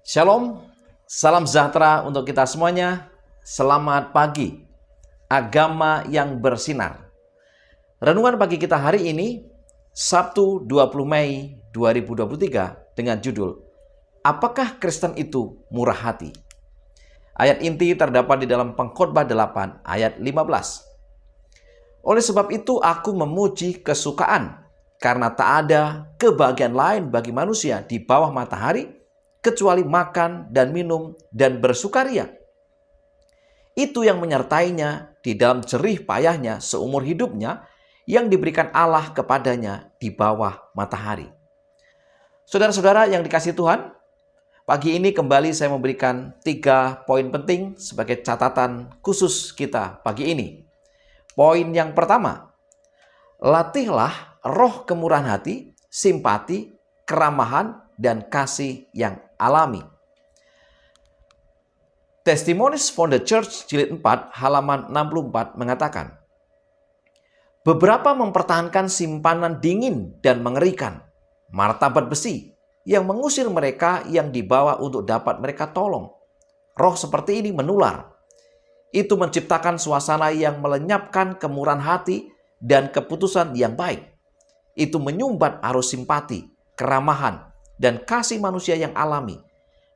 Shalom, salam sejahtera untuk kita semuanya. Selamat pagi, agama yang bersinar. Renungan pagi kita hari ini, Sabtu 20 Mei 2023 dengan judul, Apakah Kristen itu murah hati? Ayat inti terdapat di dalam Pengkhotbah 8 ayat 15. Oleh sebab itu aku memuji kesukaan, karena tak ada kebahagiaan lain bagi manusia di bawah matahari, kecuali makan dan minum dan bersukaria. Itu yang menyertainya di dalam jerih payahnya seumur hidupnya yang diberikan Allah kepadanya di bawah matahari. Saudara-saudara yang dikasihi Tuhan, pagi ini kembali saya memberikan 3 poin penting sebagai catatan khusus kita pagi ini. Poin yang pertama, latihlah roh kemurahan hati, simpati, keramahan, dan kasih yang alami. Testimonies for the Church jilid 4 halaman 64 mengatakan, beberapa mempertahankan simpanan dingin dan mengerikan, martabat besi yang mengusir mereka yang dibawa untuk dapat mereka tolong. Roh seperti ini menular. Itu menciptakan suasana yang melenyapkan kemurahan hati dan keputusan yang baik. Itu menyumbat arus simpati, keramahan, dan kasih manusia yang alami.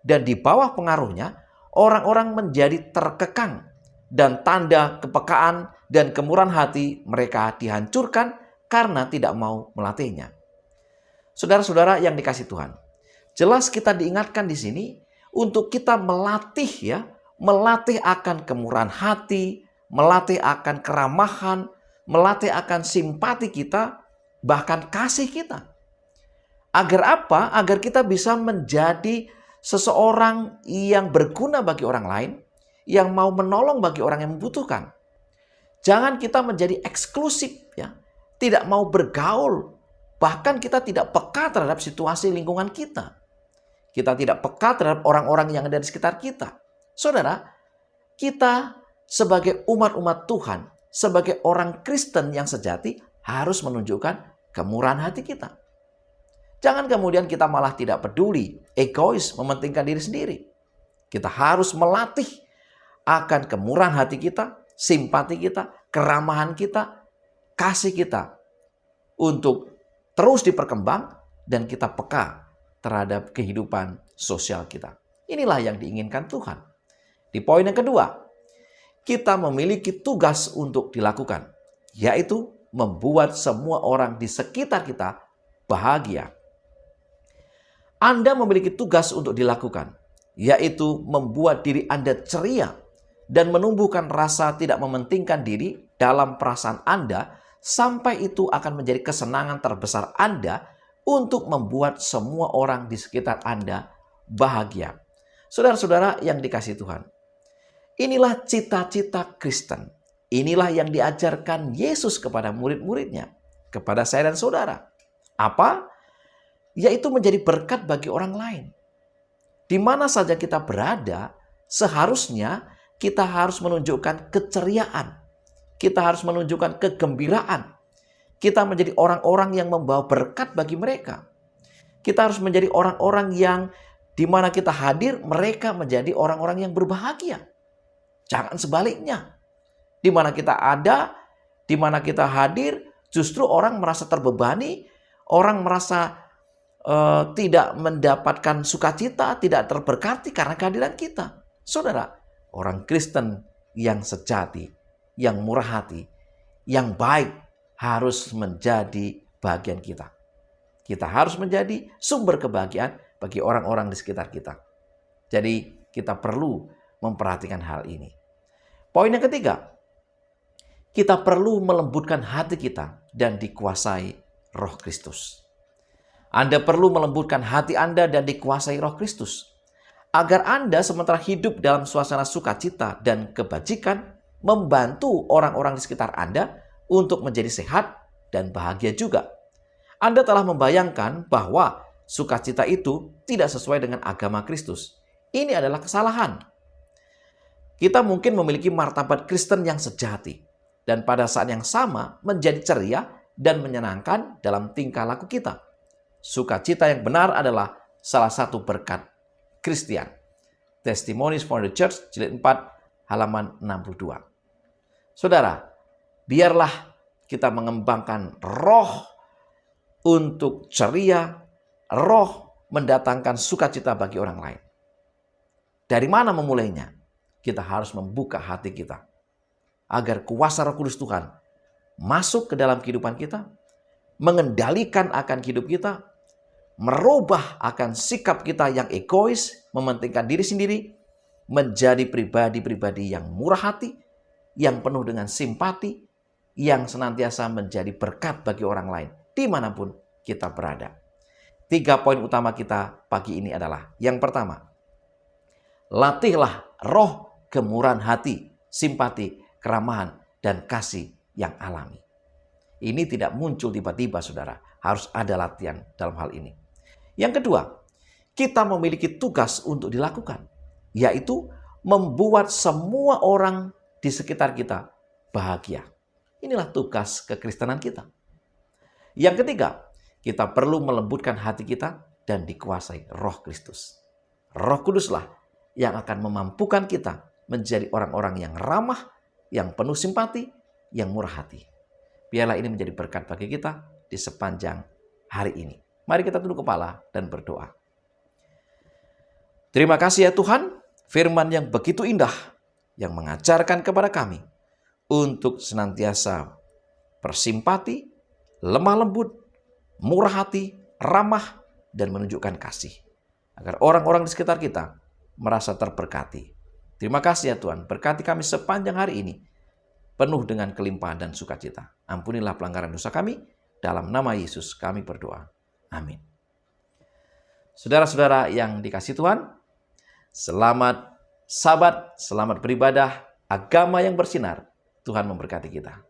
Dan di bawah pengaruhnya, orang-orang menjadi terkekang dan tanda kepekaan dan kemurahan hati mereka dihancurkan karena tidak mau melatihnya. Saudara-saudara yang dikasihi Tuhan, jelas kita diingatkan di sini untuk kita melatih melatih akan kemurahan hati, melatih akan keramahan, melatih akan simpati kita, bahkan kasih kita. Agar apa? Agar kita bisa menjadi seseorang yang berguna bagi orang lain, yang mau menolong bagi orang yang membutuhkan. Jangan kita menjadi eksklusif, tidak mau bergaul, bahkan kita tidak peka terhadap situasi lingkungan kita. Kita tidak peka terhadap orang-orang yang ada di sekitar kita. Saudara, kita sebagai umat-umat Tuhan, sebagai orang Kristen yang sejati, harus menunjukkan kemurahan hati kita. Jangan kemudian kita malah tidak peduli, egois, mementingkan diri sendiri. Kita harus melatih akan kemurahan hati kita, simpati kita, keramahan kita, kasih kita untuk terus diperkembang dan kita peka terhadap kehidupan sosial kita. Inilah yang diinginkan Tuhan. Di poin yang kedua, kita memiliki tugas untuk dilakukan, yaitu membuat semua orang di sekitar kita bahagia. Anda memiliki tugas untuk dilakukan, yaitu membuat diri Anda ceria dan menumbuhkan rasa tidak mementingkan diri dalam perasaan Anda, sampai itu akan menjadi kesenangan terbesar Anda untuk membuat semua orang di sekitar Anda bahagia. Saudara-saudara yang dikasihi Tuhan, inilah cita-cita Kristen. Inilah yang diajarkan Yesus kepada murid-muridnya, kepada saya dan saudara. Apa? Yaitu menjadi berkat bagi orang lain. Di mana saja kita berada, seharusnya kita harus menunjukkan keceriaan. Kita harus menunjukkan kegembiraan. Kita menjadi orang-orang yang membawa berkat bagi mereka. Kita harus menjadi orang-orang yang di mana kita hadir, mereka menjadi orang-orang yang berbahagia. Jangan sebaliknya. Di mana kita ada, di mana kita hadir, justru orang merasa terbebani, orang merasa tidak mendapatkan sukacita, tidak terberkati karena kehadiran kita. Saudara, orang Kristen yang sejati, yang murah hati, yang baik harus menjadi bagian kita. Kita harus menjadi sumber kebahagiaan bagi orang-orang di sekitar kita. Jadi kita perlu memperhatikan hal ini. Poin yang ketiga, kita perlu melembutkan hati kita dan dikuasai Roh Kristus. Anda perlu melembutkan hati Anda dan dikuasai Roh Kristus, agar Anda sementara hidup dalam suasana sukacita dan kebajikan, membantu orang-orang di sekitar Anda untuk menjadi sehat dan bahagia juga. Anda telah membayangkan bahwa sukacita itu tidak sesuai dengan agama Kristus. Ini adalah kesalahan. Kita mungkin memiliki martabat Kristen yang sejati, dan pada saat yang sama menjadi ceria dan menyenangkan dalam tingkah laku kita. Sukacita yang benar adalah salah satu berkat Kristian. Testimonies for the Church, jilid 4, halaman 62. Saudara, biarlah kita mengembangkan roh untuk ceria, roh mendatangkan sukacita bagi orang lain. Dari mana memulainya? Kita harus membuka hati kita agar kuasa Roh Kudus Tuhan masuk ke dalam kehidupan kita, mengendalikan akan hidup kita, merubah akan sikap kita yang egois, mementingkan diri sendiri, menjadi pribadi-pribadi yang murah hati, yang penuh dengan simpati, yang senantiasa menjadi berkat bagi orang lain, dimanapun kita berada. 3 poin utama kita pagi ini adalah, yang pertama, latihlah roh kemurahan hati, simpati, keramahan, dan kasih yang alami. Ini tidak muncul tiba-tiba, saudara. Harus ada latihan dalam hal ini. Yang kedua, kita memiliki tugas untuk dilakukan, yaitu membuat semua orang di sekitar kita bahagia. Inilah tugas kekristenan kita. Yang ketiga, kita perlu melembutkan hati kita dan dikuasai Roh Kristus. Roh Kuduslah yang akan memampukan kita menjadi orang-orang yang ramah, yang penuh simpati, yang murah hati. Biarlah ini menjadi berkat bagi kita di sepanjang hari ini. Mari kita tunduk kepala dan berdoa. Terima kasih ya Tuhan, firman yang begitu indah, yang mengajarkan kepada kami untuk senantiasa bersimpati, lemah lembut, murah hati, ramah, dan menunjukkan kasih. Agar orang-orang di sekitar kita merasa terberkati. Terima kasih ya Tuhan, berkati kami sepanjang hari ini, penuh dengan kelimpahan dan sukacita. Ampunilah pelanggaran dosa kami, dalam nama Yesus kami berdoa. Amin. Saudara-saudara yang dikasihi Tuhan, selamat Sabat, selamat beribadah, agama yang bersinar. Tuhan memberkati kita.